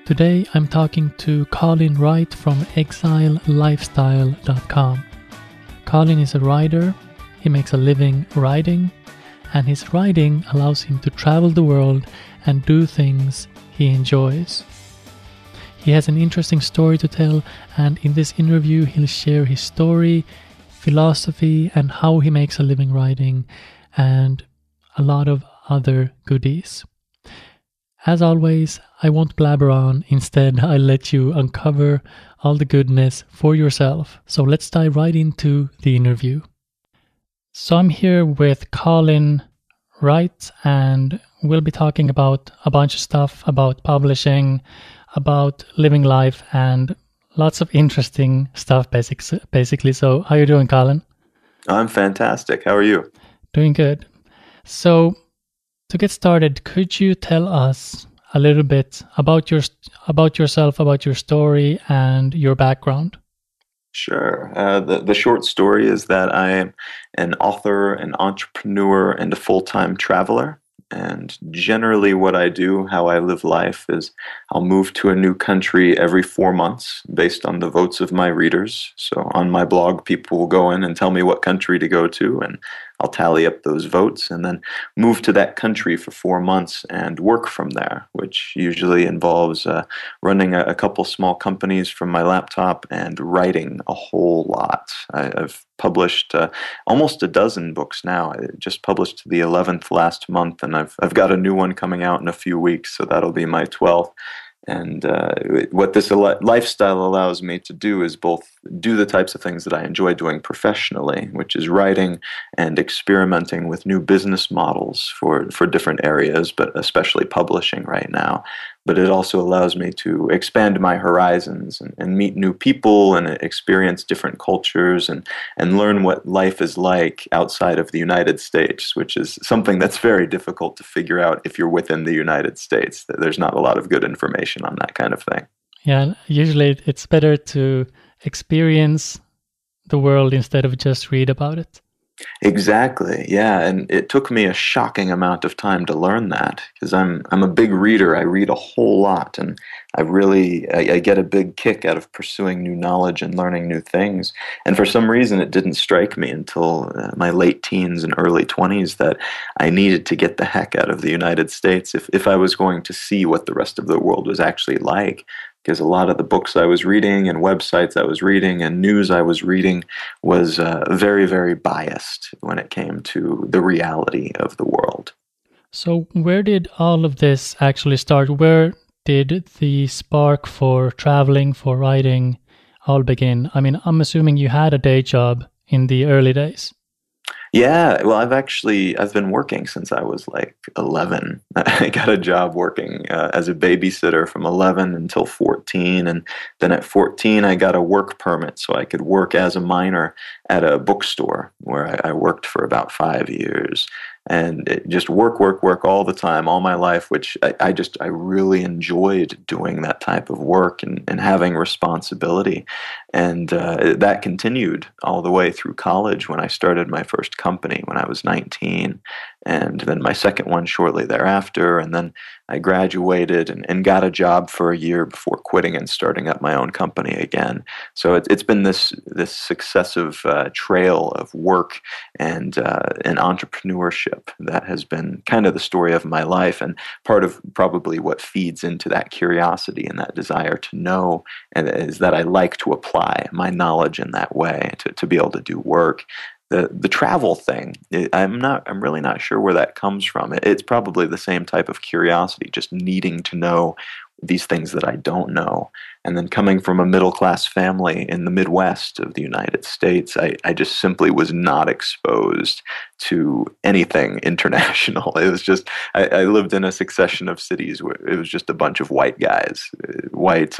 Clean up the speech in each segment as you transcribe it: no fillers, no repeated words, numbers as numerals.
Today I'm talking to Colin Wright from exilelifestyle.com. Colin is a writer, he makes a living writing, and his writing allows him to travel the world and do things he enjoys. He has an interesting story to tell, and in this interview he'll share his story, philosophy, and how he makes a living writing, and a lot of other goodies. As always, I won't blabber on. Instead, I'll let you uncover all the goodness for yourself. So let's dive right into the interview. So I'm here with Colin Wright, and we'll be talking about a bunch of stuff about publishing, about living life, and lots of interesting stuff, basically. So how are you doing, Colin? I'm fantastic. How are you? Doing good. So to get started, could you tell us a little bit about yourself, about your story and your background? Sure. The short story is that I am an author, an entrepreneur, and a full-time traveler. And generally what I do, how I live life, is I'll move to a new country every 4 months based on the votes of my readers. So on my blog, people will go in and tell me what country to go to, and I'll tally up those votes and then move to that country for 4 months and work from there, which usually involves running a couple small companies from my laptop and writing a whole lot. I've published almost a dozen books now. I just published the 11th last month, and I've got a new one coming out in a few weeks, so that'll be my 12th. And what this lifestyle allows me to do is both do the types of things that I enjoy doing professionally, which is writing and experimenting with new business models for different areas, but especially publishing right now. But it also allows me to expand my horizons and meet new people and experience different cultures and learn what life is like outside of the United States, which is something that's very difficult to figure out if you're within the United States. There's not a lot of good information on that kind of thing. Yeah, usually it's better to experience the world instead of just read about it. Exactly, yeah, and it took me a shocking amount of time to learn that because I'm a big reader. I read a whole lot, and I get a big kick out of pursuing new knowledge and learning new things. And for some reason, it didn't strike me until my late teens and early 20s that I needed to get the heck out of the United States if I was going to see what the rest of the world was actually like. Because a lot of the books I was reading and websites I was reading and news I was reading was very, very biased when it came to the reality of the world. So where did all of this actually start? Where did the spark for traveling, for writing, all begin? I mean, I'm assuming you had a day job in the early days. Yeah, well, I've been working since I was like 11. I got a job working as a babysitter from 11 until 14, and then at 14 I got a work permit so I could work as a minor at a bookstore where I worked for about 5 years. And just work all the time, all my life, which I really enjoyed doing that type of work and having responsibility. And that continued all the way through college when I started my first company when I was 19, and then my second one shortly thereafter. And then I graduated and got a job for a year before quitting and starting up my own company again. So it's been this successive trail of work and entrepreneurship that has been kind of the story of my life, and part of probably what feeds into that curiosity and that desire to know, and is that I like to apply my knowledge in that way to be able to do work. The travel thing, I'm really not sure where that comes from. It's probably the same type of curiosity, just needing to know these things that I don't know. And then coming from a middle-class family in the Midwest of the United States, I just simply was not exposed to anything international. It was just, I lived in a succession of cities where it was just a bunch of white guys, white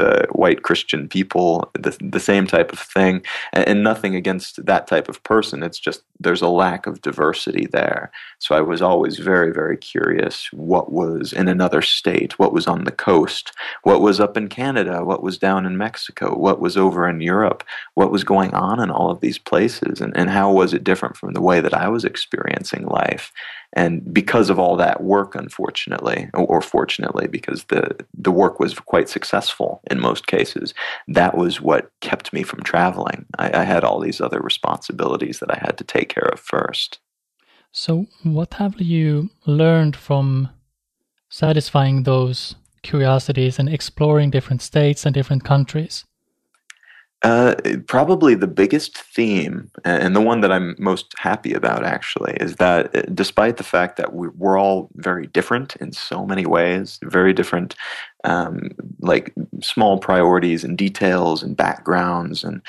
Christian people, the same type of thing, and nothing against that type of person. It's just there's a lack of diversity there. So I was always very, very curious what was in another state, what was on the coast, Coast, what was up in Canada, what was down in Mexico, what was over in Europe, what was going on in all of these places, and how was it different from the way that I was experiencing life. And because of all that work, unfortunately, or fortunately, because the work was quite successful in most cases, that was what kept me from traveling. I had all these other responsibilities that I had to take care of first. So, what have you learned from satisfying those curiosities and exploring different states and different countries? Probably the biggest theme, and the one that I'm most happy about actually, is that despite the fact that we're all very different in so many ways, very different, like small priorities and details and backgrounds, and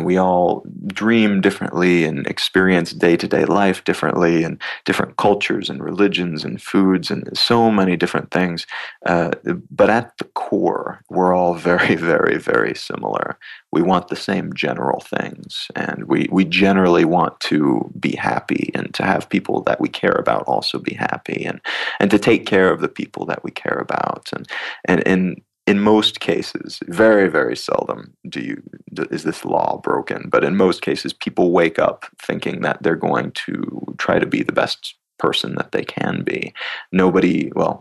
we all dream differently and experience day-to-day life differently, and different cultures and religions and foods and so many different things. But at the core, we're all very, very, very similar. We want the same general things, and we generally want to be happy and to have people that we care about also be happy, and to take care of the people that we care about. And in most cases, very, very seldom is this law broken, but in most cases, people wake up thinking that they're going to try to be the best person that they can be.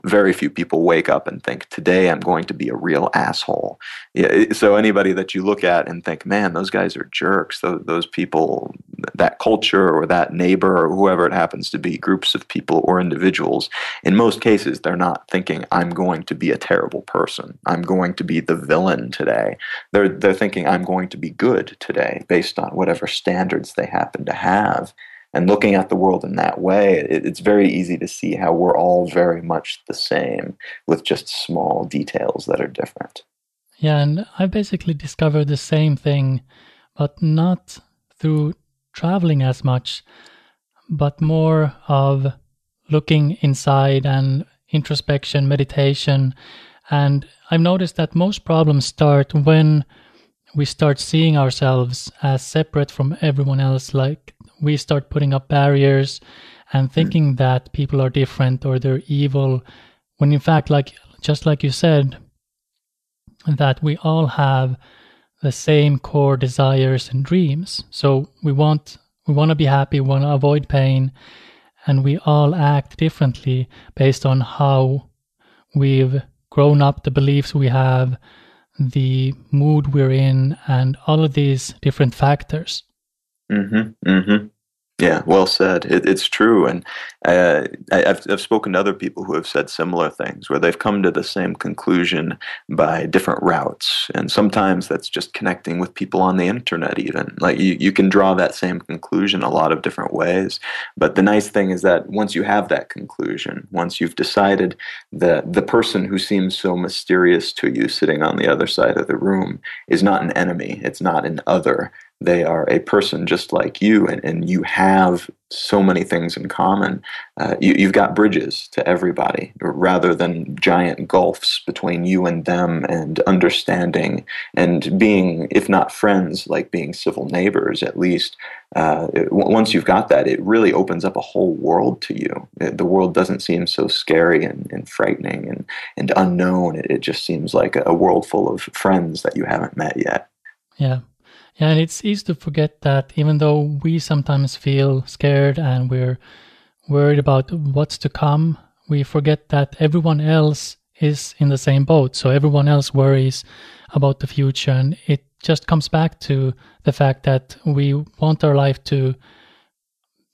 Very few people wake up and think, today I'm going to be a real asshole. Yeah, so anybody that you look at and think, man, those guys are jerks, those people, that culture or that neighbor or whoever it happens to be, groups of people or individuals, in most cases, they're not thinking, I'm going to be a terrible person. I'm going to be the villain today. They're thinking, I'm going to be good today based on whatever standards they happen to have. And looking at the world in that way, it's very easy to see how we're all very much the same, with just small details that are different. Yeah, and I basically discovered the same thing, but not through traveling as much, but more of looking inside and introspection, meditation. And I've noticed that most problems start when we start seeing ourselves as separate from everyone else. Like, we start putting up barriers and thinking that people are different or they're evil, when in fact, just like you said, that we all have the same core desires and dreams. So we want to be happy, we want to avoid pain, and we all act differently based on how we've grown up, the beliefs we have, the mood we're in, and all of these different factors. Mm-hmm. Mm-hmm. Yeah, well said. It's true, and I've spoken to other people who have said similar things, where they've come to the same conclusion by different routes, and sometimes that's just connecting with people on the internet. Even like you can draw that same conclusion a lot of different ways. But the nice thing is that once you have that conclusion, once you've decided that the person who seems so mysterious to you sitting on the other side of the room is not an enemy, it's not an other. They are a person just like you, and you have so many things in common. You've got bridges to everybody, rather than giant gulfs between you and them, and understanding and being, if not friends, like being civil neighbors at least. Once you've got that, it really opens up a whole world to you. The world doesn't seem so scary and frightening and unknown. It just seems like a world full of friends that you haven't met yet. Yeah. Yeah, and it's easy to forget that even though we sometimes feel scared and we're worried about what's to come, we forget that everyone else is in the same boat. So everyone else worries about the future, and it just comes back to the fact that we want our life to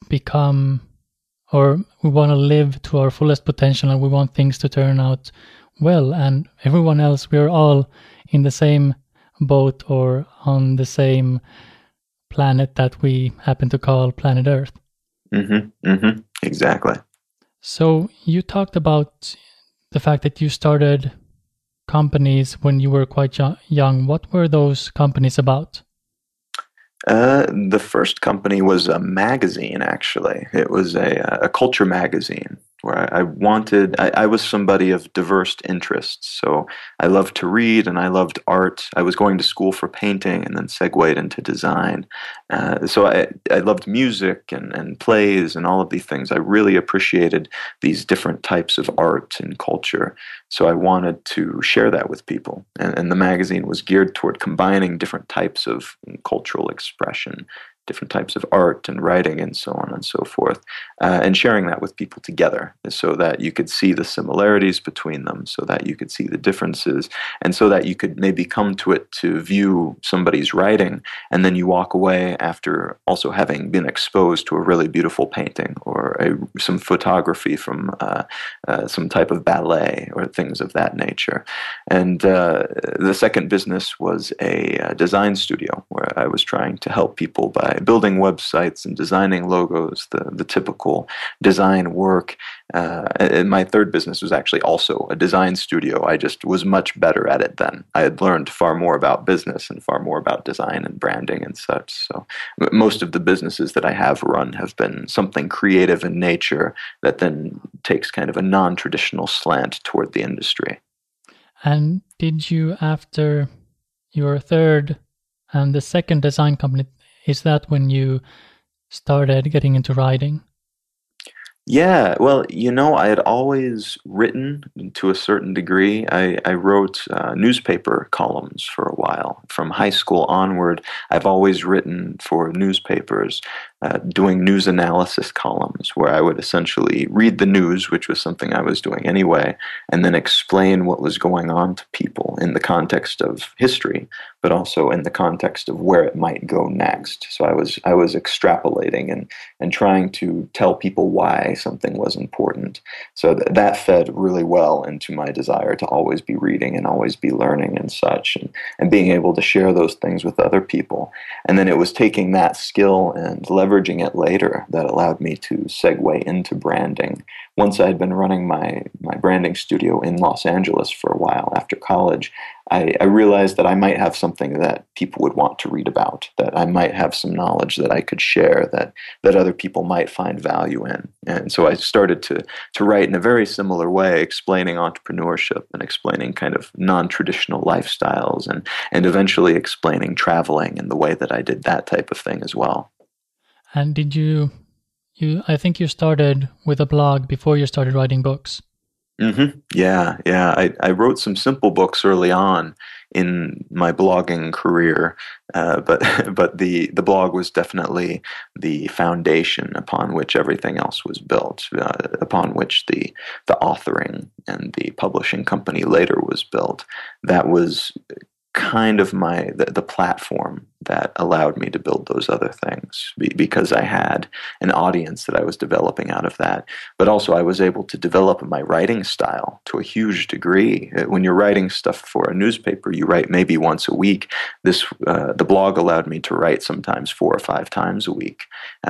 become, or we want to live to our fullest potential, and we want things to turn out well. And everyone else, we're all in the same boat or on the same planet that we happen to call planet Earth. Mm-hmm, mm-hmm, exactly. So you talked about the fact that you started companies when you were quite young. What were those companies about? The first company was a magazine, actually. It was a culture magazine. where I was somebody of diverse interests. So I loved to read and I loved art. I was going to school for painting and then segued into design. So I loved music and plays and all of these things. I really appreciated these different types of art and culture. So I wanted to share that with people. And the magazine was geared toward combining different types of cultural expression, different types of art and writing and so on and so forth, and sharing that with people together so that you could see the similarities between them, so that you could see the differences, and so that you could maybe come to it to view somebody's writing, and then you walk away after also having been exposed to a really beautiful painting or some photography from some type of ballet or things of that nature. And the second business was a design studio where I was trying to help people by building websites and designing logos, the typical design work. And my third business was actually also a design studio. I just was much better at it then. I had learned far more about business and far more about design and branding and such. So most of the businesses that I have run have been something creative in nature that then takes kind of a non-traditional slant toward the industry. And did you, after your third and the second design company, is that when you started getting into writing? Yeah, well, I had always written to a certain degree. I wrote newspaper columns for a while. From high school onward, I've always written for newspapers, doing news analysis columns where I would essentially read the news, which was something I was doing anyway, and then explain what was going on to people in the context of history, but also in the context of where it might go next. So I was extrapolating and trying to tell people why something was important. So that fed really well into my desire to always be reading and always be learning and such, and being able to share those things with other people. And then it was taking that skill and leveraging it later that allowed me to segue into branding. Once I had been running my branding studio in Los Angeles for a while after college, I realized that I might have something that people would want to read about, that I might have some knowledge that I could share, that other people might find value in. And so I started to write in a very similar way, explaining entrepreneurship and explaining kind of non-traditional lifestyles and eventually explaining traveling and the way that I did that type of thing as well. And did you I think you started with a blog before you started writing books. Mm-hmm. Yeah. I wrote some simple books early on in my blogging career, but but the blog was definitely the foundation upon which everything else was built, upon which the authoring and the publishing company later was built. That was kind of the platform that allowed me to build those other things because I had an audience that I was developing out of that. But also I was able to develop my writing style to a huge degree. When you're writing stuff for a newspaper, you write maybe once a week. The blog allowed me to write sometimes 4 or 5 times a week,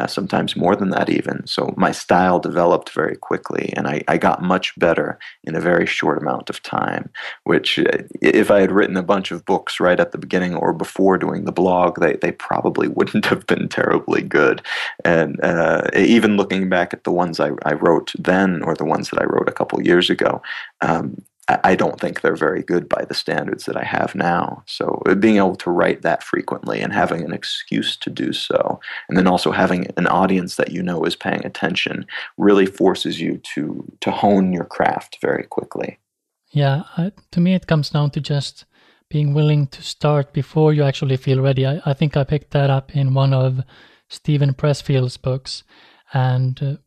sometimes more than that even. So my style developed very quickly, and I got much better in a very short amount of time, which if I had written a bunch of books right at the beginning or before doing the blog, they probably wouldn't have been terribly good. And even looking back at the ones I wrote then or the ones that I wrote a couple years ago, I don't think they're very good by the standards that I have now. So being able to write that frequently and having an excuse to do so, and then also having an audience that you know is paying attention, really forces you to hone your craft very quickly. Yeah, to me it comes down to just being willing to start before you actually feel ready. I think I picked that up in one of Stephen Pressfield's books. And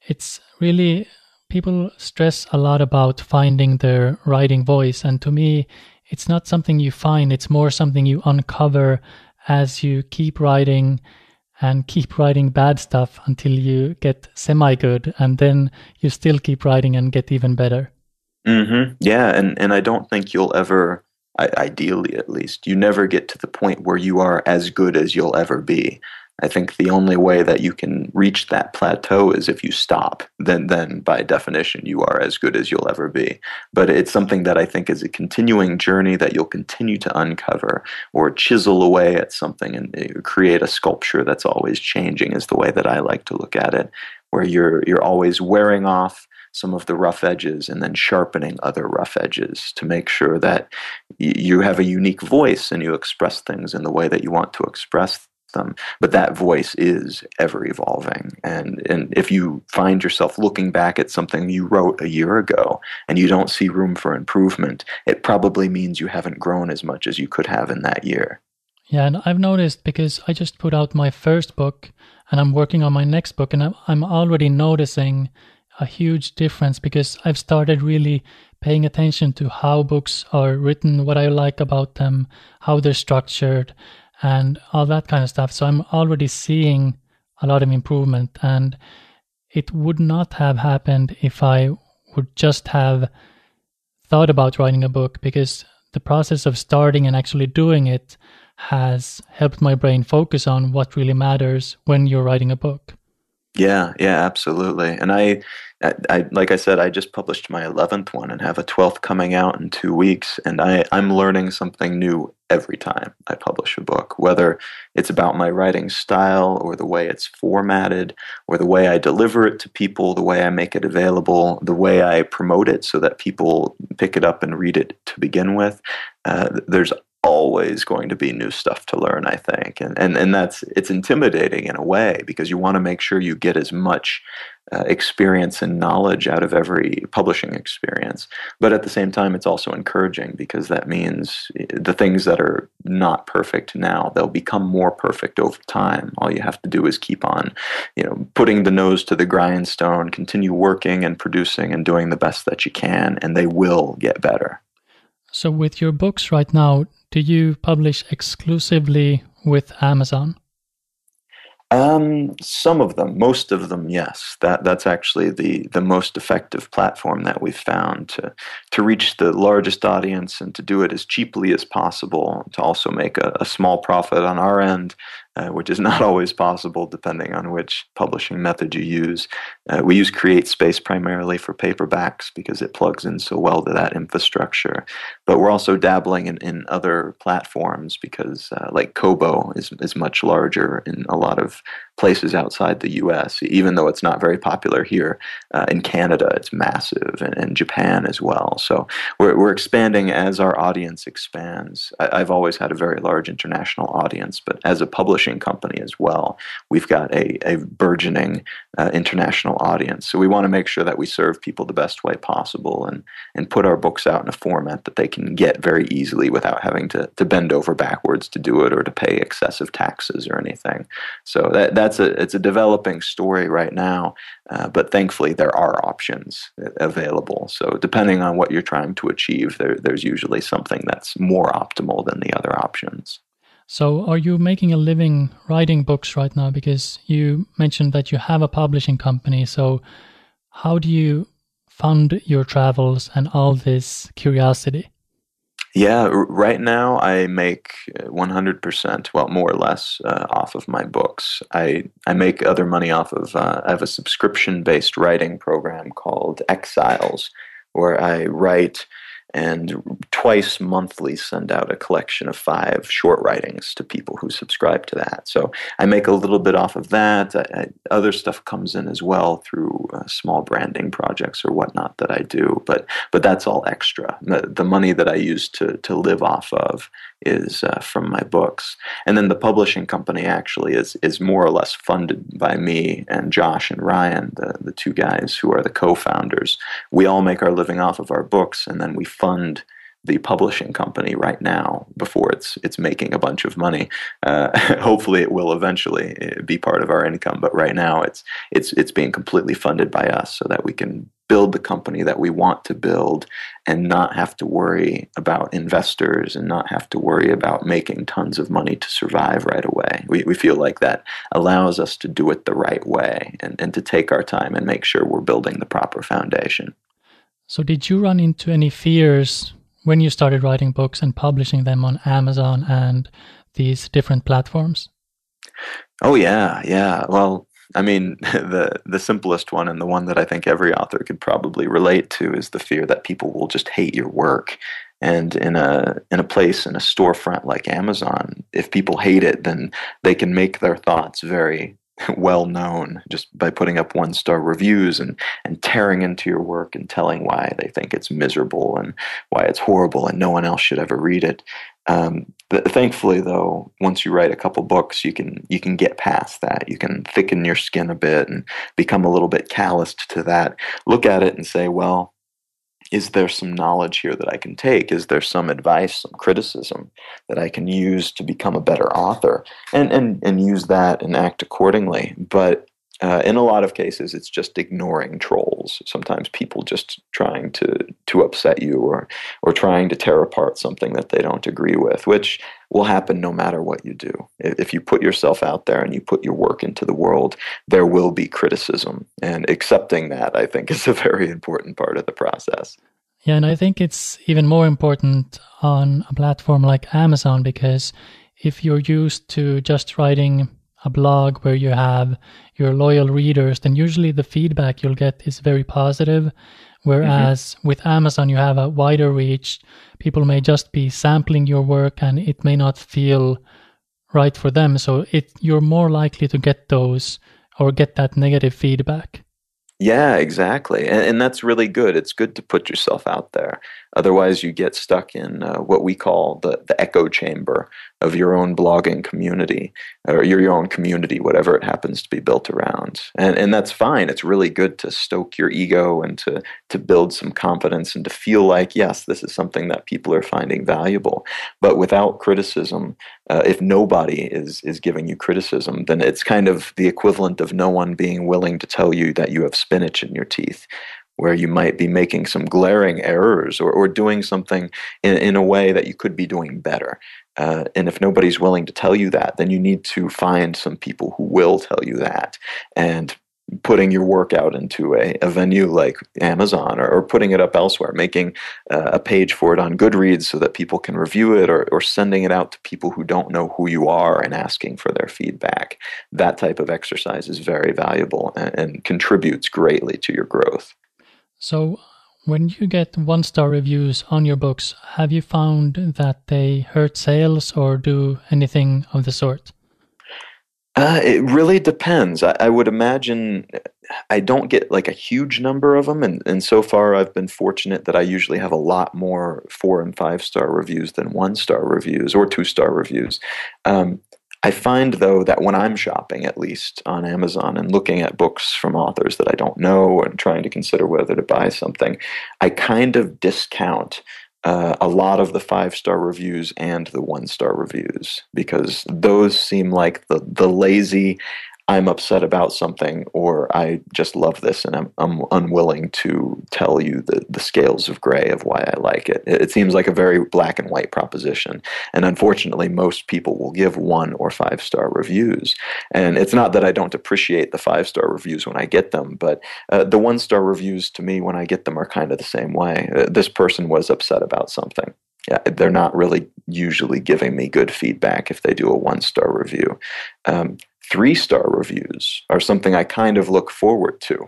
it's really, people stress a lot about finding their writing voice. And to me, it's not something you find, it's more something you uncover as you keep writing and keep writing bad stuff until you get semi-good. And then you still keep writing and get even better. Mm-hmm. Yeah, and I don't think you'll ever, ideally at least, you never get to the point where you are as good as you'll ever be. I think the only way that you can reach that plateau is if you stop. Then by definition, you are as good as you'll ever be. But it's something that I think is a continuing journey that you'll continue to uncover or chisel away at something and create a sculpture that's always changing is the way that I like to look at it. where you're always wearing off some of the rough edges and then sharpening other rough edges to make sure that you have a unique voice and you express things in the way that you want to express them. But that voice is ever evolving. And if you find yourself looking back at something you wrote a year ago and you don't see room for improvement, it probably means you haven't grown as much as you could have in that year. Yeah, and I've noticed, because I just put out my first book and I'm working on my next book, and I'm already noticing a huge difference, because I've started really paying attention to how books are written, what I like about them, how they're structured, and all that kind of stuff. So I'm already seeing a lot of improvement, and it would not have happened if I would just have thought about writing a book, because the process of starting and actually doing it has helped my brain focus on what really matters when you're writing a book. Yeah, absolutely. And I like I said, I just published my 11th one and have a 12th coming out in 2 weeks. And I'm learning something new every time I publish a book, whether it's about my writing style or the way it's formatted or the way I deliver it to people, the way I make it available, the way I promote it so that people pick it up and read it to begin with. There's always going to be new stuff to learn, I think. And it's intimidating in a way, because you want to make sure you get as much experience and knowledge out of every publishing experience. But at the same time, it's also encouraging, because that means the things that are not perfect now, they'll become more perfect over time. All you have to do is keep on, putting the nose to the grindstone, continue working and producing and doing the best that you can, and they will get better. So with your books right now, do you publish exclusively with Amazon? Some of them, most of them, yes. That's actually the most effective platform that we've found to reach the largest audience and to do it as cheaply as possible, to also make a small profit on our end, which is not always possible depending on which publishing method you use. We use CreateSpace primarily for paperbacks because it plugs in so well to that infrastructure. But we're also dabbling in other platforms, because like Kobo is much larger in a lot of places outside the US, even though it's not very popular here. In Canada, it's massive, and Japan as well. So we're expanding as our audience expands. I've always had a very large international audience, but as a publishing company as well, we've got a burgeoning international audience. So we want to make sure that we serve people the best way possible and put our books out in a format that they can get very easily without having to bend over backwards to do it or to pay excessive taxes or anything. So it's a developing story right now, but thankfully there are options available. So depending on what you're trying to achieve, there's usually something that's more optimal than the other options. So are you making a living writing books right now? Because you mentioned that you have a publishing company. So how do you fund your travels and all this curiosity? Yeah, right now I make 100%, well, more or less, off of my books. I make other money off of, I have a subscription-based writing program called Exiles, where I write and twice monthly send out a collection of 5 short writings to people who subscribe to that. So I make a little bit off of that. Other stuff comes in as well through small branding projects or whatnot that I do, but that's all extra. The money that I use to live off of is from my books. And then the publishing company actually is more or less funded by me and Josh and Ryan, the 2 guys who are the co-founders. We all make our living off of our books, and then we fund the publishing company right now before it's making a bunch of money. Hopefully it will eventually be part of our income, but right now it's being completely funded by us so that we can build the company that we want to build and not have to worry about investors and not have to worry about making tons of money to survive right away. We feel like that allows us to do it the right way and to take our time and make sure we're building the proper foundation. So did you run into any fears when you started writing books and publishing them on Amazon and these different platforms? Oh, yeah. Well, I mean, the simplest one, and the one that I think every author could probably relate to, is the fear that people will just hate your work. And in a place, in a storefront like Amazon, if people hate it, then they can make their thoughts very well known just by putting up 1-star reviews and tearing into your work and telling why they think it's miserable and why it's horrible and no one else should ever read it. Thankfully, though, once you write a couple books, you can get past that. You can thicken your skin a bit and become a little bit calloused to that. Look at it and say, well, is there some knowledge here that I can take? Is there some advice, some criticism that I can use to become a better author, and use that and act accordingly? But in a lot of cases, it's just ignoring trolls. Sometimes people just trying to upset you, or trying to tear apart something that they don't agree with, which will happen no matter what you do. If you put yourself out there and you put your work into the world, there will be criticism. And accepting that, I think, is a very important part of the process. Yeah, and I think it's even more important on a platform like Amazon, because if you're used to just writing a blog where you have your loyal readers, then usually the feedback you'll get is very positive. Whereas with Amazon, you have a wider reach. People may just be sampling your work and it may not feel right for them. So you're more likely to get those, or get that negative feedback. Yeah, exactly. And that's really good. It's good to put yourself out there. Otherwise, you get stuck in what we call the echo chamber of your own blogging community, or your own community, whatever it happens to be built around. And that's fine. It's really good to stoke your ego and to build some confidence and to feel like, yes, this is something that people are finding valuable. But without criticism, if nobody is giving you criticism, then it's kind of the equivalent of no one being willing to tell you that you have spinach in your teeth, where you might be making some glaring errors, or doing something in a way that you could be doing better. And if nobody's willing to tell you that, then you need to find some people who will tell you that. And putting your work out into a venue like Amazon, or putting it up elsewhere, making a page for it on Goodreads so that people can review it, or sending it out to people who don't know who you are and asking for their feedback. That type of exercise is very valuable and contributes greatly to your growth. So when you get 1-star reviews on your books, have you found that they hurt sales or do anything of the sort? It really depends. I would imagine I don't get like a huge number of them, and so far I've been fortunate that I usually have a lot more 4 and 5-star reviews than 1-star reviews or 2-star reviews. I find, though, that when I'm shopping, at least on Amazon, and looking at books from authors that I don't know and trying to consider whether to buy something, I kind of discount a lot of the 5-star reviews and the 1-star reviews, because those seem like the lazy, I'm upset about something, or I just love this and I'm unwilling to tell you the scales of gray of why I like it. It seems like a very black and white proposition. And unfortunately, most people will give 1 or 5-star reviews. And it's not that I don't appreciate the 5-star reviews when I get them, but the 1-star reviews to me, when I get them, are kind of the same way. This person was upset about something. Yeah, they're not really usually giving me good feedback if they do a 1-star review. 3-star reviews are something I kind of look forward to.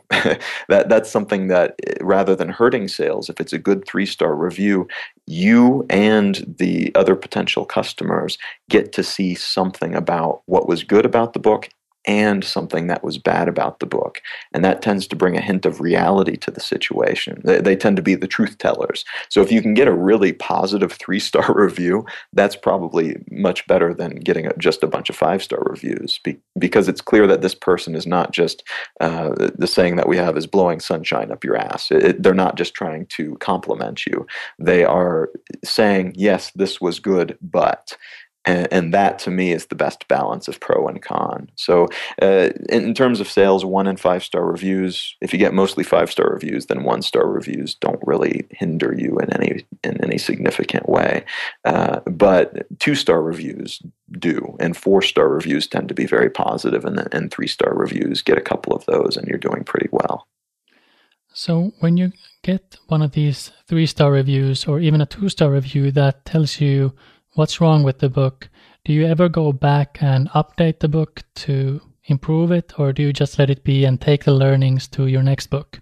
That's something that, rather than hurting sales, if it's a good 3-star review, you and the other potential customers get to see something about what was good about the book and something that was bad about the book. And that tends to bring a hint of reality to the situation. They tend to be the truth tellers. So if you can get a really positive 3-star review, that's probably much better than getting just a bunch of 5-star reviews, because it's clear that this person is not just, the saying that we have is blowing sunshine up your ass. They're not just trying to compliment you. They are saying, yes, this was good, but... And that, to me, is the best balance of pro and con. So in terms of sales, 1 and 5-star reviews, if you get mostly 5-star reviews, then 1-star reviews don't really hinder you in any significant way. But 2-star reviews do, and 4-star reviews tend to be very positive, and 3-star reviews, get a couple of those and you're doing pretty well. So when you get one of these 3-star reviews, or even a 2-star review that tells you what's wrong with the book, do you ever go back and update the book to improve it, or do you just let it be and take the learnings to your next book?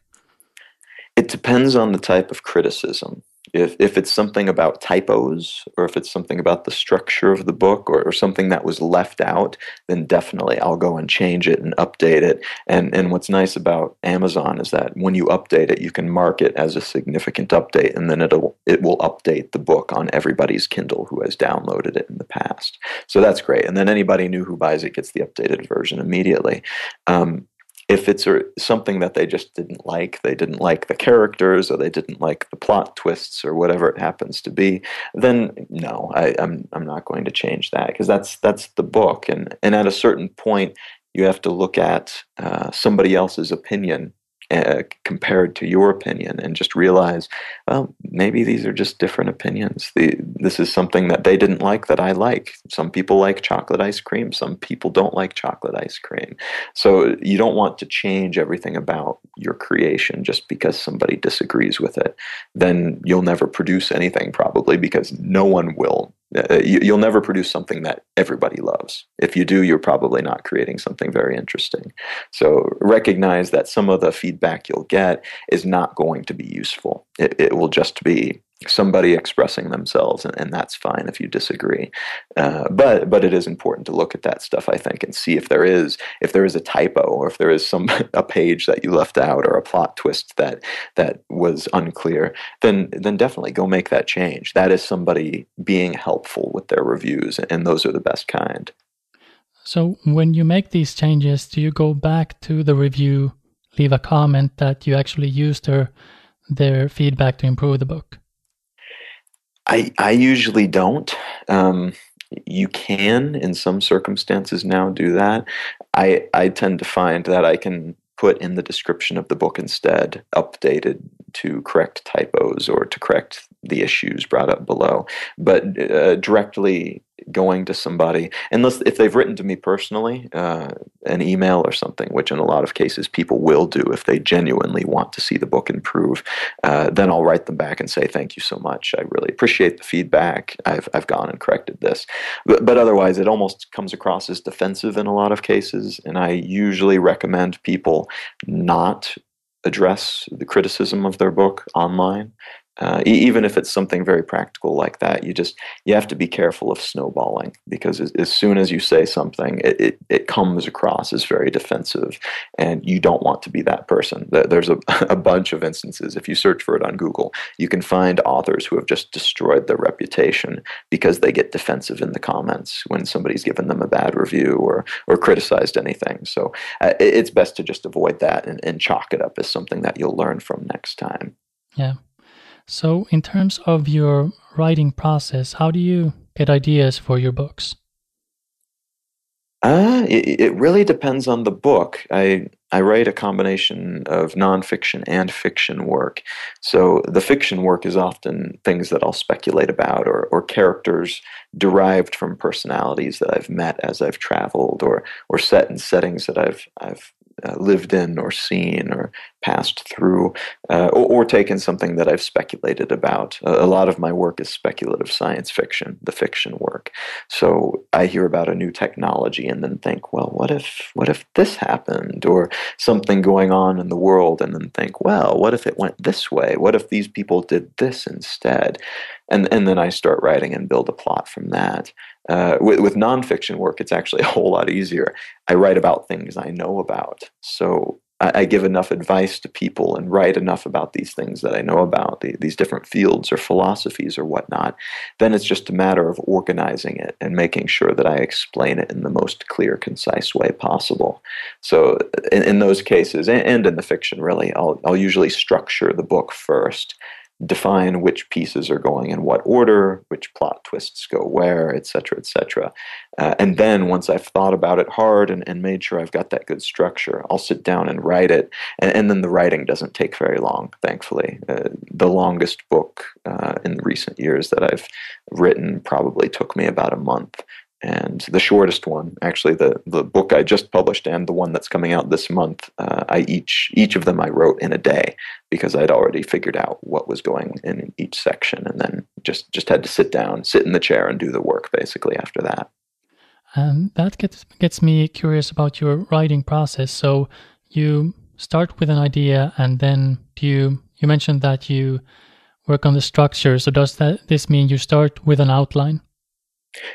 It depends on the type of criticism. If it's something about typos, or if it's something about the structure of the book, or something that was left out, then definitely I'll go and change it and update it. And what's nice about Amazon is that when you update it, you can mark it as a significant update, and then it will update the book on everybody's Kindle who has downloaded it in the past. So that's great. And then anybody new who buys it gets the updated version immediately. If it's something that they just didn't like, they didn't like the characters, or they didn't like the plot twists, or whatever it happens to be, then no, I'm not going to change that, because that's the book, and at a certain point, you have to look at somebody else's opinion compared to your opinion, and just realize, well, maybe these are just different opinions. This is something that they didn't like that I like. Some people like chocolate ice cream. Some people don't like chocolate ice cream. So you don't want to change everything about your creation just because somebody disagrees with it. Then you'll never produce anything, probably, because no one will. You'll never produce something that everybody loves. If you do, you're probably not creating something very interesting. So recognize that some of the feedback you'll get is not going to be useful. It will just be somebody expressing themselves, and that's fine if you disagree. But it is important to look at that stuff, I think, and see if there is a typo, or if there is a page that you left out, or a plot twist that was unclear. Then definitely go make that change. That is somebody being helpful with their reviews, and those are the best kind. So when you make these changes, do you go back to the review, leave a comment that you actually used their feedback to improve the book? I usually don't. You can, in some circumstances, now do that. I tend to find that I can put in the description of the book instead, updated to correct typos or to correct the issues brought up below. But directly going to somebody, unless if they've written to me personally, an email or something, which in a lot of cases people will do if they genuinely want to see the book improve, then I'll write them back and say, thank you so much. I really appreciate the feedback. I've gone and corrected this. But otherwise, it almost comes across as defensive in a lot of cases, and I usually recommend people not address the criticism of their book online. Even if it's something very practical like that, you have to be careful of snowballing, because as soon as you say something, it comes across as very defensive, and you don't want to be that person. There's a bunch of instances. If you search for it on Google, you can find authors who have just destroyed their reputation because they get defensive in the comments when somebody's given them a bad review or criticized anything. So it's best to just avoid that and chalk it up as something that you'll learn from next time. Yeah. So in terms of your writing process, how do you get ideas for your books? It really depends on the book. I write a combination of nonfiction and fiction work. So the fiction work is often things that I'll speculate about, or characters derived from personalities that I've met as I've traveled, or set in settings that I've lived in or seen or passed through, or taken something that I've speculated about. A lot of my work is speculative science fiction, the fiction work. So I hear about a new technology and then think, well, what if this happened, or something going on in the world, and then think, well, what if it went this way? What if these people did this instead? And then I start writing and build a plot from that. With nonfiction work, it's actually a whole lot easier. I write about things I know about. So I give enough advice to people and write enough about these things that I know about, these different fields or philosophies or whatnot. Then it's just a matter of organizing it and making sure that I explain it in the most clear, concise way possible. So in those cases, and in the fiction, really, I'll usually structure the book first, define which pieces are going in what order, which plot twists go where, etc., etc. And then once I've thought about it hard and made sure I've got that good structure, I'll sit down and write it. And then the writing doesn't take very long, thankfully. The longest book in recent years that I've written probably took me about a month. And the shortest one, actually, the book I just published and the one that's coming out this month, each of them I wrote in a day, because I'd already figured out what was going in each section, and then just had to sit in the chair and do the work basically after that. And that gets me curious about your writing process. So you start with an idea, and then you mentioned that you work on the structure. So does this mean you start with an outline?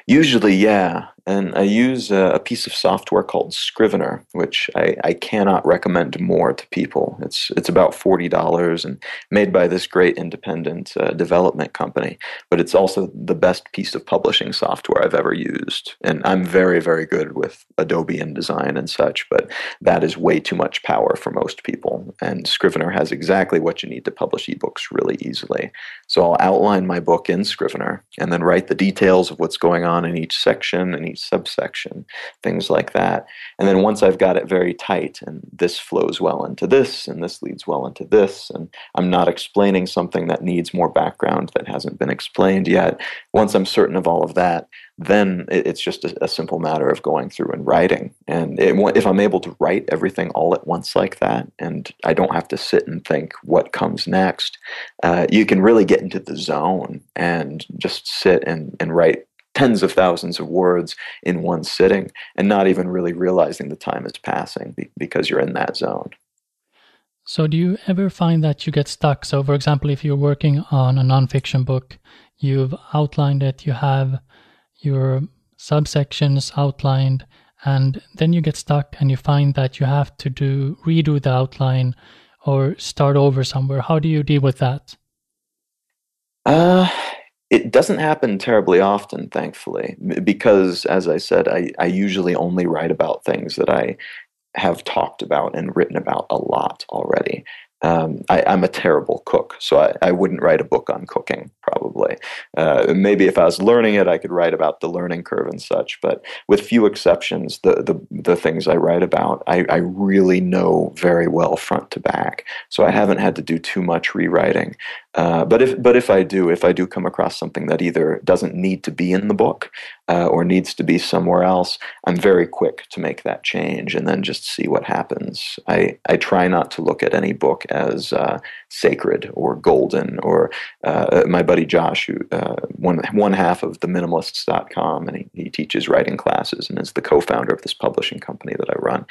Usually, yeah. And I use a piece of software called Scrivener, which I cannot recommend more to people. It's about $40 and made by this great independent development company. But it's also the best piece of publishing software I've ever used. And I'm very, very good with Adobe InDesign and such, but that is way too much power for most people. And Scrivener has exactly what you need to publish ebooks really easily. So I'll outline my book in Scrivener and then write the details of what's going on in each section and each subsection, things like that. And then once I've got it very tight and this flows well into this and this leads well into this, and I'm not explaining something that needs more background that hasn't been explained yet, once I'm certain of all of that, then it's just a simple matter of going through and writing. And if I'm able to write everything all at once like that, and I don't have to sit and think what comes next, you can really get into the zone and just sit and write tens of thousands of words in one sitting and not even really realizing the time is passing because you're in that zone. So do you ever find that you get stuck? So for example, if you're working on a nonfiction book, you've outlined it, you have your subsections outlined, and then you get stuck and you find that you have to redo the outline or start over somewhere. How do you deal with that? It doesn't happen terribly often, thankfully, because, as I said, I usually only write about things that I have talked about and written about a lot already. I'm a terrible cook, so I wouldn't write a book on cooking, probably. Maybe if I was learning it, I could write about the learning curve and such, but with few exceptions, the things I write about, I really know very well front to back, so I haven't had to do too much rewriting. But if I do come across something that either doesn't need to be in the book or needs to be somewhere else, I'm very quick to make that change and then just see what happens. I try not to look at any book as sacred or golden. Or my buddy Josh, who one half of theminimalists.com, and he teaches writing classes and is the co-founder of this publishing company that I run.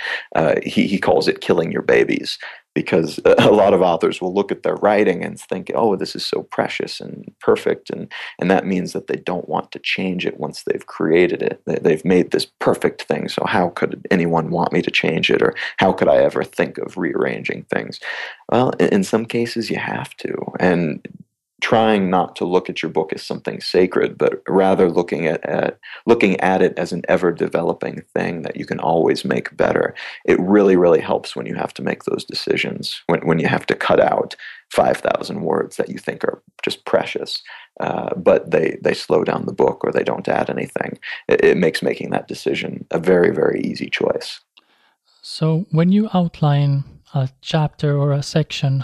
He calls it killing your babies, because a lot of authors will look at their writing and think, oh, this is so precious and perfect, and that means that they don't want to change it once they've created it. They've made this perfect thing, so how could anyone want me to change it, or how could I ever think of rearranging things? Well, in some cases you have to, and trying not to look at your book as something sacred, but rather looking at it as an ever-developing thing that you can always make better. It really, really helps when you have to make those decisions, when you have to cut out 5,000 words that you think are just precious, but they slow down the book or they don't add anything. It makes making that decision a very, very easy choice. So when you outline a chapter or a section,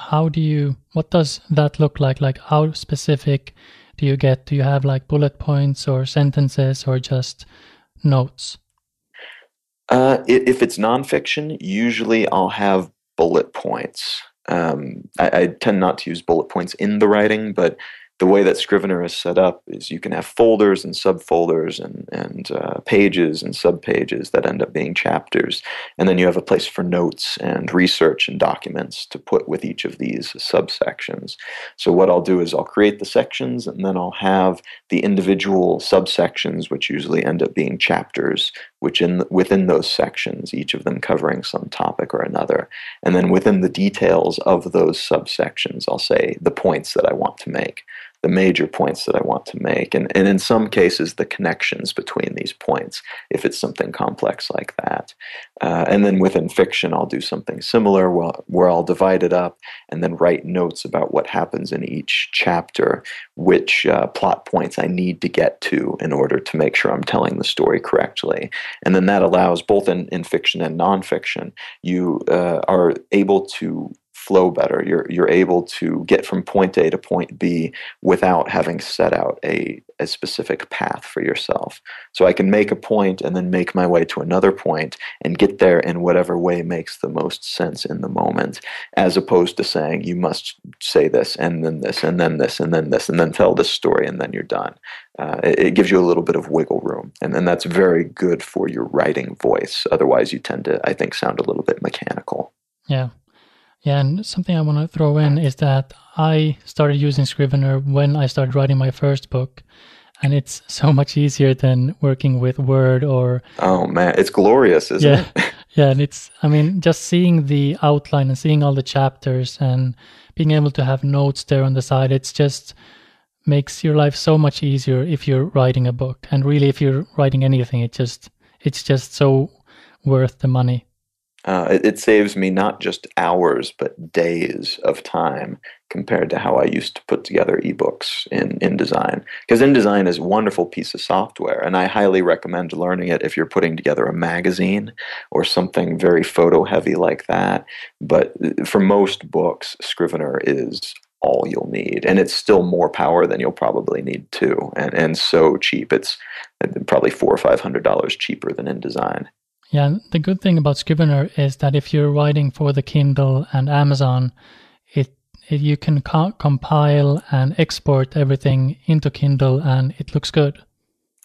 what does that look like? Like, how specific do you get? Do you have like bullet points or sentences or just notes? If it's nonfiction, usually I'll have bullet points. I tend not to use bullet points in the writing, but the way that Scrivener is set up is you can have folders and subfolders and pages and subpages that end up being chapters. And then you have a place for notes and research and documents to put with each of these subsections. So what I'll do is I'll create the sections, and then I'll have the individual subsections, which usually end up being chapters, within those sections, each of them covering some topic or another. And then within the details of those subsections, I'll say the points that I want to make, the major points that I want to make, and in some cases, the connections between these points, if it's something complex like that. And then within fiction, I'll do something similar where I'll divide it up and then write notes about what happens in each chapter, which plot points I need to get to in order to make sure I'm telling the story correctly. And then that allows, both in fiction and nonfiction, you are able to flow better. You're able to get from point A to point B without having set out a specific path for yourself. So I can make a point and then make my way to another point and get there in whatever way makes the most sense in the moment, as opposed to saying you must say this and then this and then this and then this and then tell this story and then you're done. It gives you a little bit of wiggle room, and then that's very good for your writing voice. Otherwise, you tend to, I think, sound a little bit mechanical. Yeah. Yeah, and something I want to throw in is that I started using Scrivener when I started writing my first book, and it's so much easier than working with Word or Oh man, it's glorious, isn't yeah, it? yeah, and I mean, just seeing the outline and seeing all the chapters and being able to have notes there on the side, it's just makes your life so much easier if you're writing a book. And really, if you're writing anything, it's just so worth the money. It saves me not just hours, but days of time compared to how I used to put together ebooks in InDesign. Because InDesign is a wonderful piece of software, and I highly recommend learning it if you're putting together a magazine or something very photo heavy like that. But for most books, Scrivener is all you'll need, and it's still more power than you'll probably need too, and so cheap. It's probably $400 or $500 cheaper than InDesign. Yeah, and the good thing about Scrivener is that if you're writing for the Kindle and Amazon, it you can compile and export everything into Kindle, and it looks good.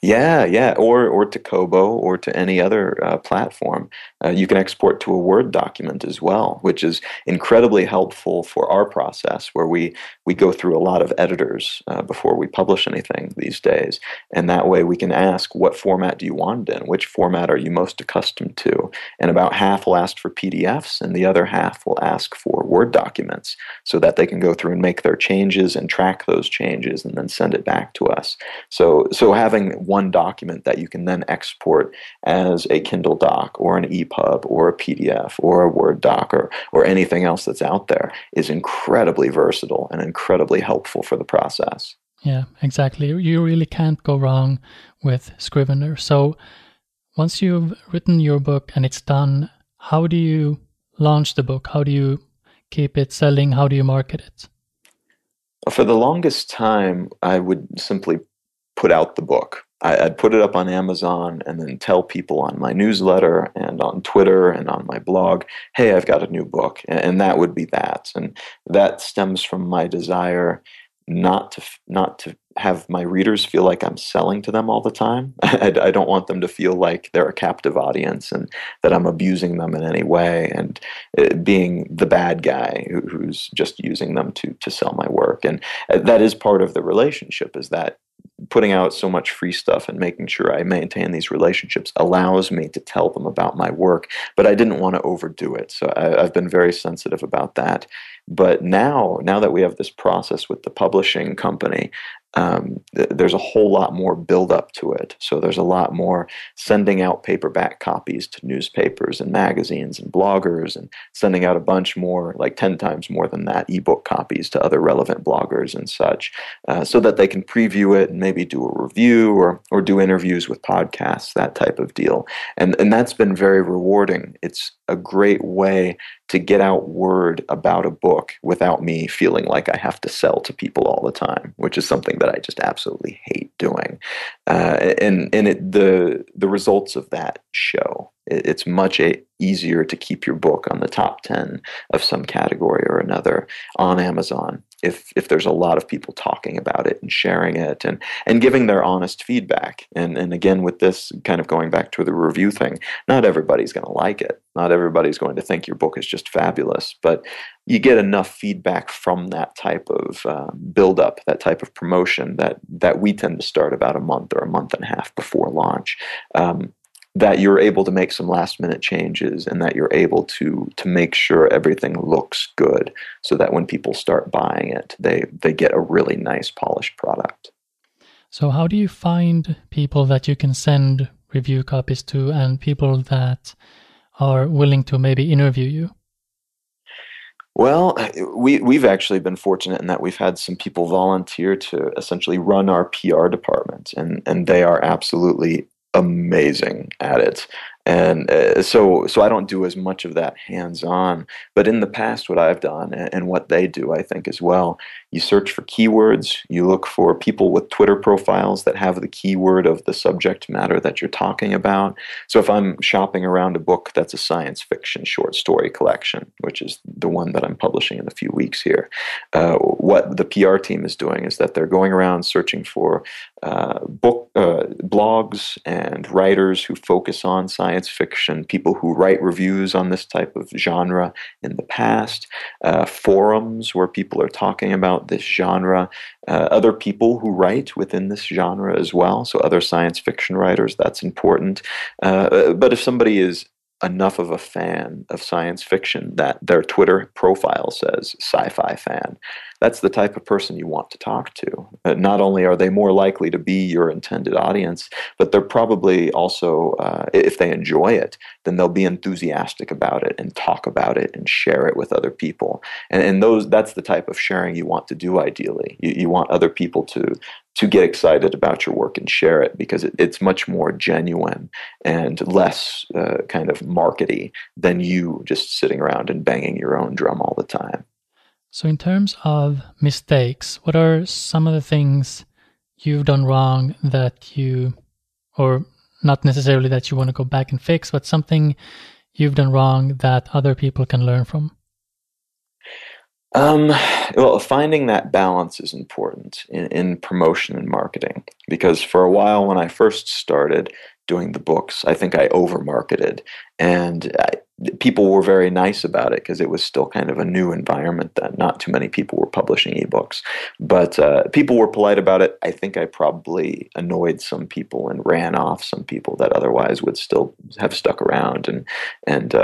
Yeah, yeah, or to Kobo or to any other platform. You can export to a Word document as well, which is incredibly helpful for our process, where we go through a lot of editors before we publish anything these days, and that way we can ask, what format do you want it in? Which format are you most accustomed to? And about half will ask for PDFs, and the other half will ask for Word documents, so that they can go through and make their changes and track those changes, and then send it back to us. So having one document that you can then export as a Kindle doc or an EPUB or a PDF or a Word doc or anything else that's out there is incredibly versatile and incredibly helpful for the process. Yeah, exactly. You really can't go wrong with Scrivener. So once you've written your book and it's done, how do you launch the book? How do you keep it selling? How do you market it? For the longest time, I would simply put out the book. I'd put it up on Amazon and then tell people on my newsletter and on Twitter and on my blog, hey, I've got a new book. And that would be that. And that stems from my desire not to have my readers feel like I'm selling to them all the time. I don't want them to feel like they're a captive audience and that I'm abusing them in any way and being the bad guy who's just using them to sell my work. And that is part of the relationship, is that putting out so much free stuff and making sure I maintain these relationships allows me to tell them about my work, but I didn't want to overdo it. So I've been very sensitive about that. But now that we have this process with the publishing company, there's a whole lot more build up to it. So there's a lot more sending out paperback copies to newspapers and magazines and bloggers, and sending out a bunch more, like 10 times more than that, ebook copies to other relevant bloggers and such, so that they can preview it and maybe do a review or do interviews with podcasts, that type of deal. And that's been very rewarding. It's a great way to get out word about a book without me feeling like I have to sell to people all the time, which is something that I just absolutely hate doing. The results of that show. It's much easier to keep your book on the top 10 of some category or another on Amazon if there's a lot of people talking about it and sharing it and giving their honest feedback. And again, with this kind of going back to the review thing, not everybody's going to like it. Not everybody's going to think your book is just fabulous, but you get enough feedback from that type of build-up, that type of promotion that we tend to start about a month or a month and a half before launch, that you're able to make some last-minute changes and that you're able to make sure everything looks good so that when people start buying it, they get a really nice, polished product. So how do you find people that you can send review copies to and people that are willing to maybe interview you? Well, we've actually been fortunate in that we've had some people volunteer to essentially run our PR department, and they are absolutely amazing at it. And so I don't do as much of that hands-on, but in the past, what I've done and what they do, I think as well, you search for keywords, you look for people with Twitter profiles that have the keyword of the subject matter that you're talking about. So if I'm shopping around a book that's a science fiction short story collection, which is the one that I'm publishing in a few weeks here, what the PR team is doing is that they're going around searching for blogs and writers who focus on science science fiction, people who write reviews on this type of genre in the past, forums where people are talking about this genre, other people who write within this genre as well, so other science fiction writers, that's important. But if somebody is enough of a fan of science fiction that their Twitter profile says sci-fi fan, that's the type of person you want to talk to. Not only are they more likely to be your intended audience, but they're probably also, if they enjoy it, then they'll be enthusiastic about it and talk about it and share it with other people. And that's the type of sharing you want to do ideally. You want other people to get excited about your work and share it, because it's much more genuine and less kind of markety than you just sitting around and banging your own drum all the time. So in terms of mistakes, what are some of the things you've done wrong that or not necessarily that you want to go back and fix, but something you've done wrong that other people can learn from? Well, finding that balance is important in promotion and marketing, because for a while when I first started doing the books, I think I over-marketed, and people were very nice about it because it was still kind of a new environment then. Not too many people were publishing ebooks, but people were polite about it. I think I probably annoyed some people and ran off some people that otherwise would still have stuck around and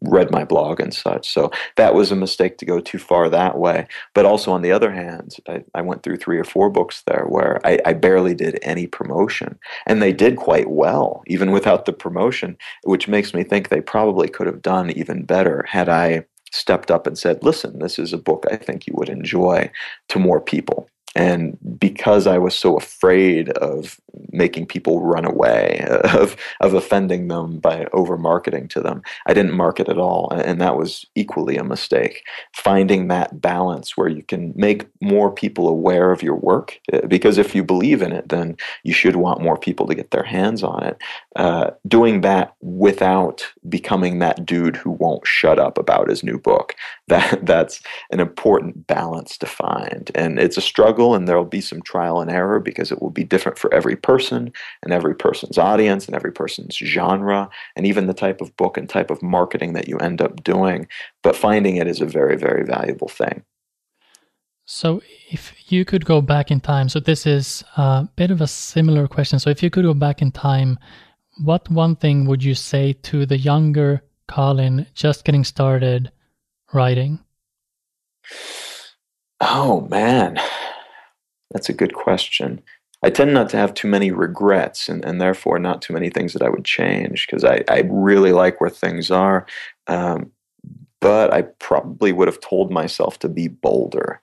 read my blog and such. So that was a mistake to go too far that way. But also on the other hand, I went through 3 or 4 books there where I barely did any promotion, and they did quite well even without the promotion, which makes me think they probably could have done even better had I stepped up and said, listen, this is a book I think you would enjoy, to more people. And because I was so afraid of making people run away, of offending them by over-marketing to them, I didn't market at all, and that was equally a mistake. Finding that balance where you can make more people aware of your work, because if you believe in it, then you should want more people to get their hands on it. Doing that without becoming that dude who won't shut up about his new book, that's an important balance to find. And it's a struggle, and there will be some trial and error because it will be different for every person and every person's audience and every person's genre and even the type of book and type of marketing that you end up doing. But finding it is a very, very valuable thing. So if you could go back in time, so this is a bit of a similar question. So if you could go back in time, what one thing would you say to the younger Colin just getting started writing? Oh, man. That's a good question. I tend not to have too many regrets and therefore not too many things that I would change, because I really like where things are. But I probably would have told myself to be bolder,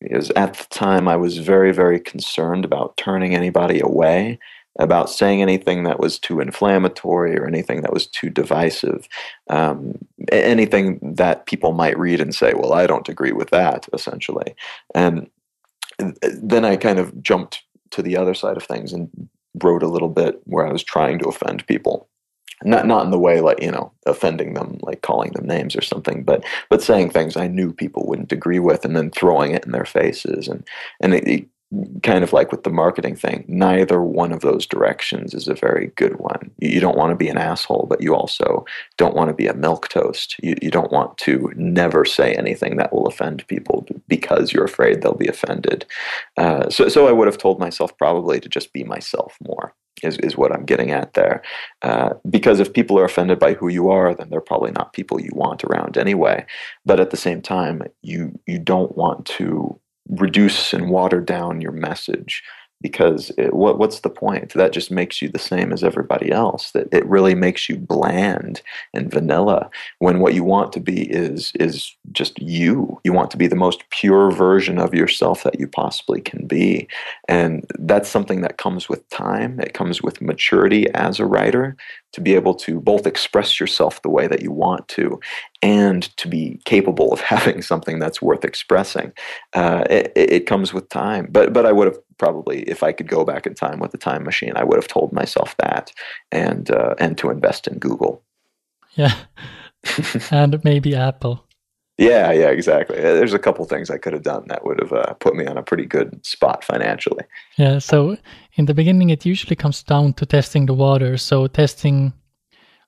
because at the time I was very, very concerned about turning anybody away, about saying anything that was too inflammatory or anything that was too divisive, anything that people might read and say, well, I don't agree with that, essentially. And then I kind of jumped to the other side of things and wrote a little bit where I was trying to offend people. Not in the way like, offending them, like calling them names or something, but saying things I knew people wouldn't agree with and then throwing it in their faces. And it kind of like with the marketing thing, neither one of those directions is a very good one. You don't want to be an asshole, but you also don't want to be a milquetoast. You don't want to never say anything that will offend people because you're afraid they'll be offended. So I would have told myself probably to just be myself more, is what I'm getting at there. Because if people are offended by who you are, then they're probably not people you want around anyway. But at the same time, you don't want to reduce and water down your message, because what's the point? That just makes you the same as everybody else. That it really makes you bland and vanilla, when what you want to be is just you. You want to be the most pure version of yourself that you possibly can be. And that's something that comes with time. It comes with maturity as a writer, to be able to both express yourself the way that you want to and to be capable of having something that's worth expressing. It comes with time. But I would have probably, if I could go back in time with a time machine, I would have told myself that and to invest in Google. Yeah. And maybe Apple. Yeah, exactly. There's a couple things I could have done that would have put me on a pretty good spot financially. Yeah, so in the beginning, it usually comes down to testing the water. So testing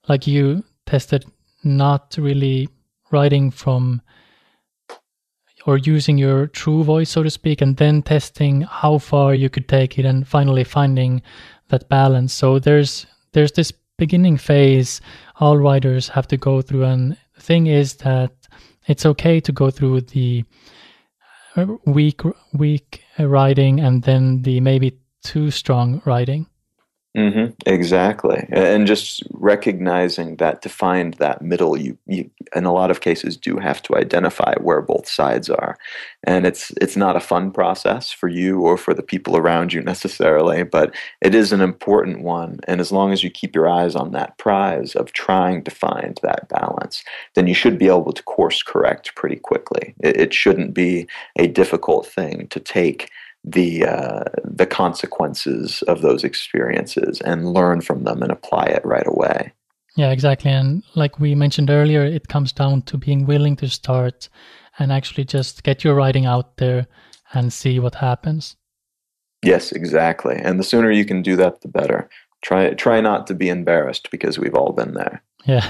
like you tested not really writing from or using your true voice, so to speak, and then testing how far you could take it and finally finding that balance. So there's this beginning phase all writers have to go through, and the thing is that it's okay to go through the weak writing and then the maybe too strong writing. Exactly. And just recognizing that to find that middle, you in a lot of cases do have to identify where both sides are. And it's not a fun process for you or for the people around you necessarily, but it is an important one. And as long as you keep your eyes on that prize of trying to find that balance, then you should be able to course correct pretty quickly. It shouldn't be a difficult thing to take the consequences of those experiences and learn from them and apply it right away. Yeah, exactly. And like we mentioned earlier, it comes down to being willing to start and actually just get your writing out there and see what happens. Yes, exactly. And the sooner you can do that, the better. Try not to be embarrassed, because we've all been there. Yeah.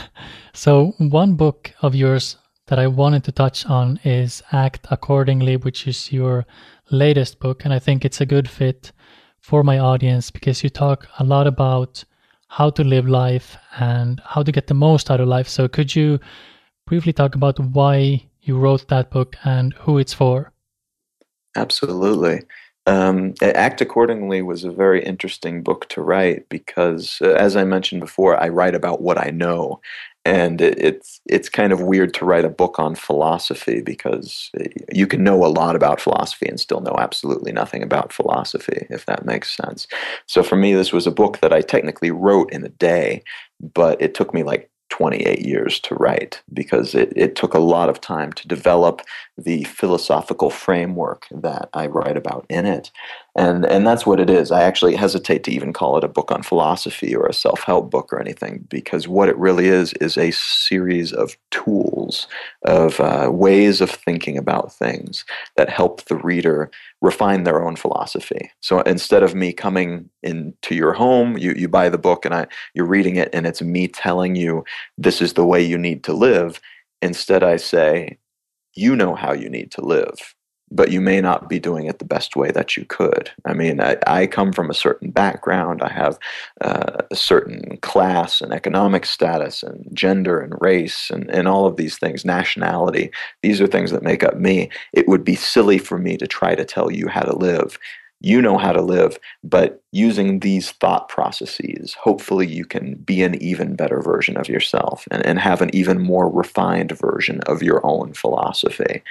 So one book of yours that I wanted to touch on is Act Accordingly, which is your latest book. And I think it's a good fit for my audience because you talk a lot about how to live life and how to get the most out of life. So could you briefly talk about why you wrote that book and who it's for? Absolutely. Act Accordingly was a very interesting book to write because, as I mentioned before, I write about what I know. And it's kind of weird to write a book on philosophy because you can know a lot about philosophy and still know absolutely nothing about philosophy, if that makes sense. So for me, this was a book that I technically wrote in a day, but it took me like 28 years to write because it took a lot of time to develop the philosophical framework that I write about in it. And that's what it is. I actually hesitate to even call it a book on philosophy or a self-help book or anything, because what it really is a series of tools, of ways of thinking about things that help the reader refine their own philosophy. So instead of me coming into your home, you buy the book and you're reading it and it's me telling you this is the way you need to live. Instead, I say, you know how you need to live, but you may not be doing it the best way that you could. I mean, I come from a certain background. I have a certain class and economic status and gender and race and all of these things, nationality. These are things that make up me. It would be silly for me to try to tell you how to live. You know how to live, but using these thought processes, hopefully you can be an even better version of yourself and have an even more refined version of your own philosophy.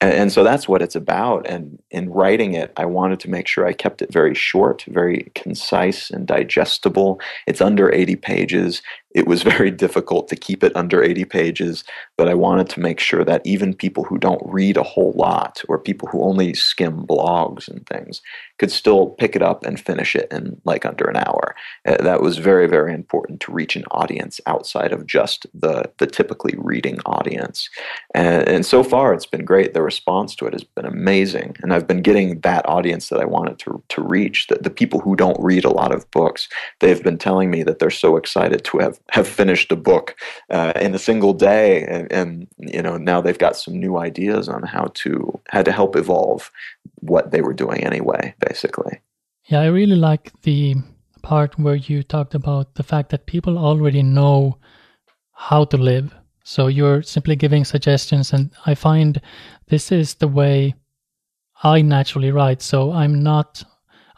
And so that's what it's about. And in writing it, I wanted to make sure I kept it very short, very concise and digestible. It's under 80 pages. It was very difficult to keep it under 80 pages, but I wanted to make sure that even people who don't read a whole lot or people who only skim blogs and things could still pick it up and finish it in like under an hour. That was very, very important to reach an audience outside of just the typically reading audience. And so far, it's been great. The response to it has been amazing. And I've been getting that audience that I wanted to reach, the people who don't read a lot of books. They've been telling me that they're so excited to have finished a book in a single day. And now they've got some new ideas on how to help evolve what they were doing anyway, basically. Yeah, I really like the part where you talked about the fact that people already know how to live. So you're simply giving suggestions, and I find this is the way I naturally write. So I'm not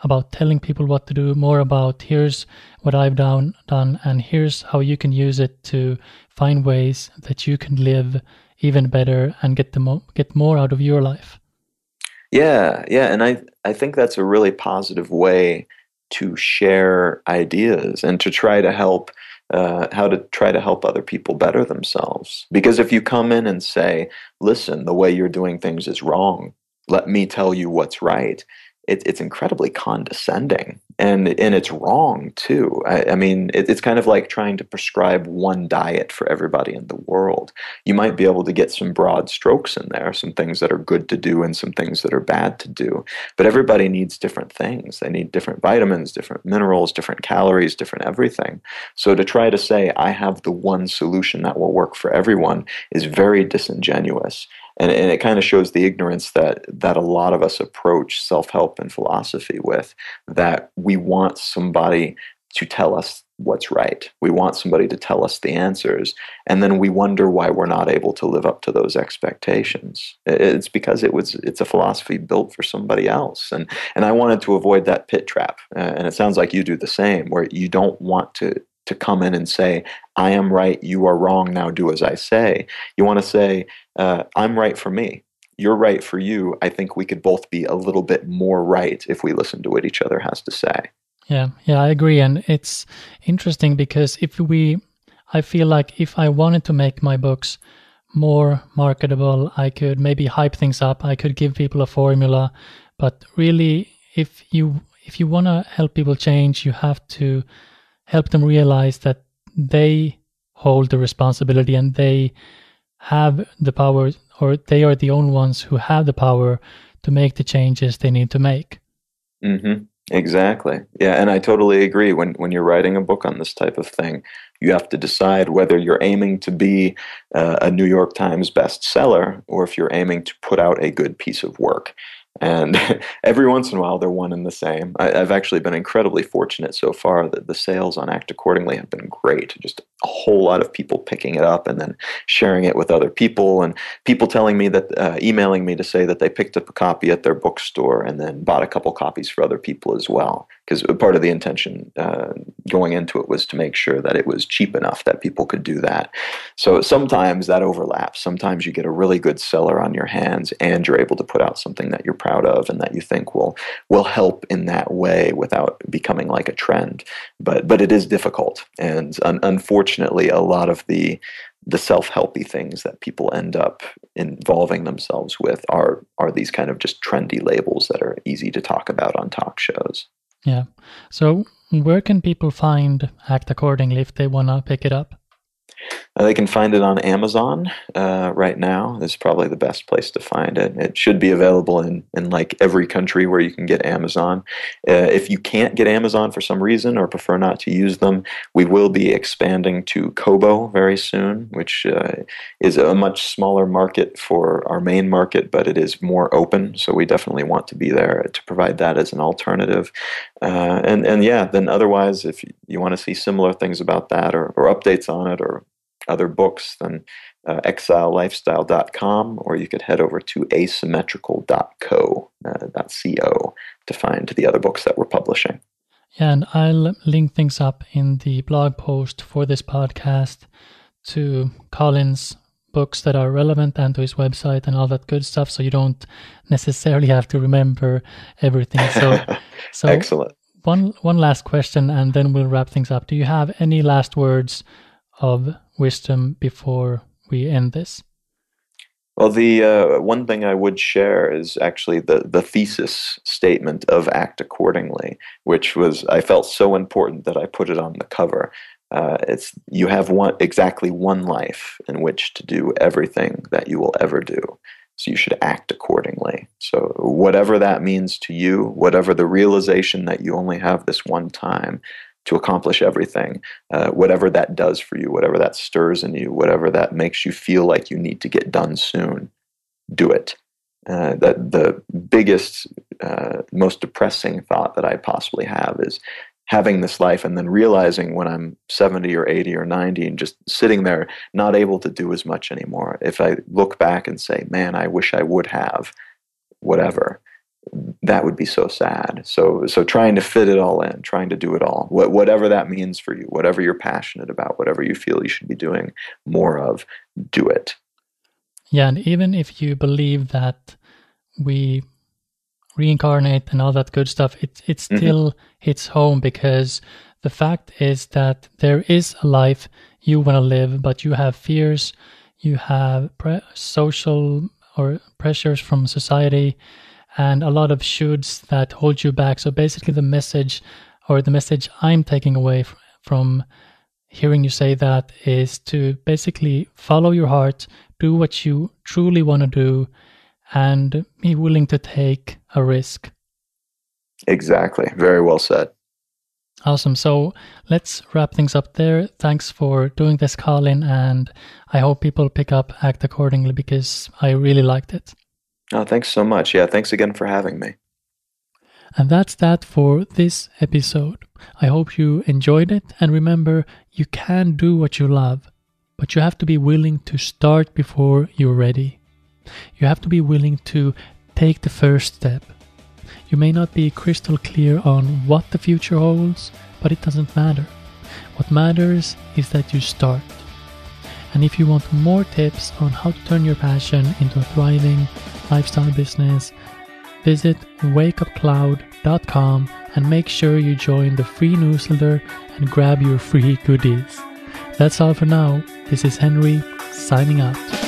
about telling people what to do, more about here's what I've done, and here's how you can use it to find ways that you can live even better and get more out of your life. Yeah, and I think that's a really positive way to share ideas and to try to help other people better themselves. Because if you come in and say, listen, the way you're doing things is wrong, let me tell you what's right, it's incredibly condescending. and it's wrong too. I mean, it's kind of like trying to prescribe one diet for everybody in the world. You might be able to get some broad strokes in there, some things that are good to do and some things that are bad to do. But everybody needs different things. They need different vitamins, different minerals, different calories, different everything. So to try to say I have the one solution that will work for everyone is very disingenuous. And it kind of shows the ignorance that a lot of us approach self-help and philosophy with, that we want somebody to tell us what's right. We want somebody to tell us the answers. And then we wonder why we're not able to live up to those expectations. It's because it's a philosophy built for somebody else. And I wanted to avoid that pit trap. And it sounds like you do the same, where you don't want to come in and say, I am right, you are wrong, now do as I say. You want to say, I'm right for me, you're right for you. I think we could both be a little bit more right if we listen to what each other has to say. Yeah, I agree. And it's interesting because I feel like if I wanted to make my books more marketable, I could maybe hype things up, I could give people a formula. But really, if you want to help people change, you have to help them realize that they hold the responsibility and they have the power, or they are the only ones who have the power to make the changes they need to make. Mm-hmm. Exactly. Yeah, and I totally agree. When you're writing a book on this type of thing, you have to decide whether you're aiming to be a New York Times bestseller or if you're aiming to put out a good piece of work. And every once in a while, they're one and the same. I've actually been incredibly fortunate so far that the sales on Act Accordingly have been great. Just a whole lot of people picking it up and then sharing it with other people, and people telling me that, emailing me to say that they picked up a copy at their bookstore and then bought a couple copies for other people as well. Because part of the intention going into it was to make sure that it was cheap enough that people could do that. So sometimes that overlaps. Sometimes you get a really good seller on your hands and you're able to put out something that you're proud of and that you think will help in that way without becoming like a trend. But it is difficult. And unfortunately, a lot of the self-helpy things that people end up involving themselves with are these kind of just trendy labels that are easy to talk about on talk shows. Yeah. So where can people find Act Accordingly if they want to pick it up? They can find it on Amazon right now. Is probably the best place to find it. It should be available in like every country where you can get Amazon. If you can't get Amazon for some reason or prefer not to use them, we will be expanding to Kobo very soon, which is a much smaller market for our main market, but it is more open. So we definitely want to be there to provide that as an alternative. And yeah, then otherwise, if you want to see similar things about that or updates on it or other books, then exilelifestyle.com, or you could head over to asymmetrical.co to find the other books that we're publishing. Yeah, and I'll link things up in the blog post for this podcast to Colin's books that are relevant and to his website and all that good stuff, so you don't necessarily have to remember everything. So Excellent. One last question, and then we'll wrap things up. Do you have any last words of wisdom before we end this? Well, the one thing I would share is actually the thesis statement of Act Accordingly, which I felt so important that I put it on the cover. It's you have exactly one life in which to do everything that you will ever do. So you should act accordingly. So whatever that means to you, whatever the realization that you only have this one time to accomplish everything, whatever that does for you, whatever that stirs in you, whatever that makes you feel like you need to get done soon, do it. That the biggest, most depressing thought that I possibly have is having this life and then realizing when I'm 70 or 80 or 90 and just sitting there not able to do as much anymore. If I look back and say, man, I wish I would have whatever, that would be so sad. So trying to fit it all in, trying to do it all, whatever that means for you, whatever you're passionate about, whatever you feel you should be doing more of, do it. Yeah, and even if you believe that we reincarnate and all that good stuff, it still hits home, because the fact is that there is a life you want to live, but you have fears, you have social or pressures from society, and a lot of shoulds that hold you back. So basically the message I'm taking away from hearing you say that is to basically follow your heart, do what you truly want to do, and be willing to take a risk. Exactly. Very well said. Awesome. So let's wrap things up there. Thanks for doing this, Colin, and I hope people pick up Act Accordingly because I really liked it. Oh, thanks so much. Yeah, thanks again for having me. And that's that for this episode. I hope you enjoyed it, and remember, you can do what you love, but you have to be willing to start before you're ready. You have to be willing to take the first step. You may not be crystal clear on what the future holds, but it doesn't matter. What matters is that you start. And if you want more tips on how to turn your passion into a thriving lifestyle business, visit wakeupcloud.com and make sure you join the free newsletter and grab your free goodies. That's all for now. This is Henri, signing out.